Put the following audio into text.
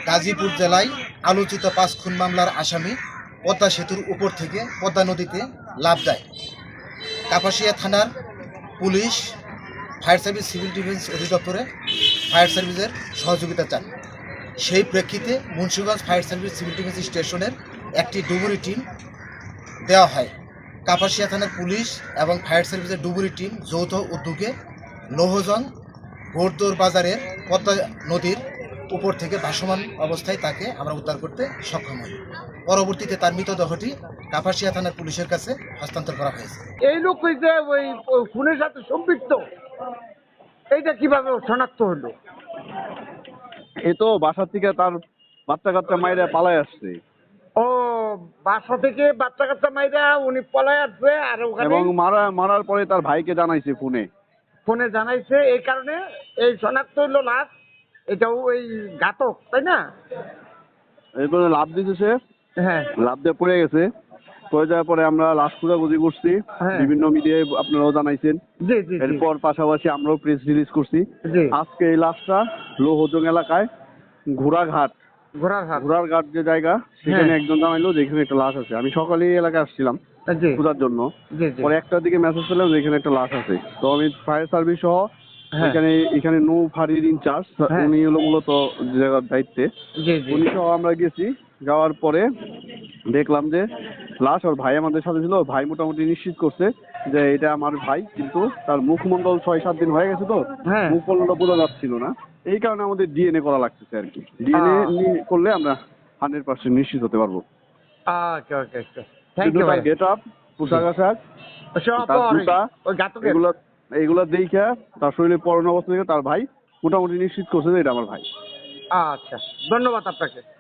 গাজীপুর জেলায় আলোচিত 5 খুন মামলার আসামি পদ্মা সেতুর উপর থেকে পদ্মা নদীতে লাফ দেয়। কাপাসিয়া থানার police, fire service, civil defence অধিদপ্তরে ফায়ার সার্ভিসের সহযোগিতা চান। সেই প্রেক্ষিতে Munshiganj fire service civil defence স্টেশনের একটি ডুবুরি টিম দেওয়া হয়। কাপাসিয়া থানার পুলিশ এবং ফায়ার সার্ভিসের ডুবুরি টিম যৌথ উদ্যোগে লৌহজং ঘোড়দৌড় বাজারের পদ্মা নদীর উপর থেকে ভাসমান অবস্থায় তাকে আমরা উদ্ধার করতে সক্ষম হই। পরবর্তীতে তার মৃতদেহটি কাপাসিয়া থানার পুলিশের কাছে হস্তান্তর করা হয়েছে। এই লোক যে ওই খুনের সাথে সম্পৃক্ত, এইটা কিভাবে শনাক্ত হলো? এই তো বাসা থেকে তার বাচ্চা কাচ্চা মাইরা পালায় আসছে ও বাসা থেকে বাচ্চা কাচ্চা মাইরা উনি পলায় আসছে, আর ওখানে এবং মারার পরে তার ভাইকে জানাইছে ফোনে জানাইছে। এই কারণে এই শনাক্ত হইলো লাশ। এটাও ওই ঘাতক, তাই না? এরপরে লাভ দিয়েছে সে, হ্যাঁ, লাভ দিয়ে পড়ে গেছে। পড়ে যাওয়ার পরে আমরা লাশ খোঁজাখুঁজি করছি, হ্যাঁ। বিভিন্ন মিডিয়ায় আপনারাও জানাইছেন। জি জি জি এরপর পাশাপাশি আমরাও প্রেস রিলিজ করছি। জি। আজকে এই লাশটা লৌহজং এলাকায় ঘোড়াঘাট ঘোড়ারঘাট যে জায়গা, সেখানে একজন জানাইলো যে এখানে একটা লাশ আছে। আমি সকালেই এলাকায় আসছিলাম জি খোঁজার জন্য। জি জি। পরে 1টার দিকে মেসেজ পেলাম যে এখানে একটা লাশ আছে। তো আমি ফায়ার সার্ভিস সহ হ্যাঁ। এখানে নৌ ফাঁড়ির ইনচার্জ, হ্যাঁ। উনি হলো মূলত জায়গার দায়িত্বে, জি জি। উনি সহ আমরা গেছি। যাওয়ার পরে দেখলাম যে লাশ, ওর ভাই আমাদের সাথে ছিল। ওর ভাই মোটামুটি নিশ্চিত করছে যে এটা আমার ভাই, কিন্তু তার মুখমণ্ডল 6-7 দিন হয়ে গেছে, তো হ্যাঁ। মুখমণ্ডলটা বোঝা যাচ্ছিল না। এই কারণে আমাদের ডিএনএ করা লাগতেছে আর কি। ডিএনএ করলে আমরা 100% নিশ্চিত হতে পারবো। ওকে ওকে ওকে, থ্যাংক ইউ ভাই। গেট আপ, পোশাক আশাক, সব তার জুতা, ওই ঘাতকের। এইগুলা দেখে তার শরীরে পরন অবস্থা থেকে তার ভাই মোটামুটি নিশ্চিত করছে যে এটা আমার ভাই। আচ্ছা, ধন্যবাদ আপনাকে।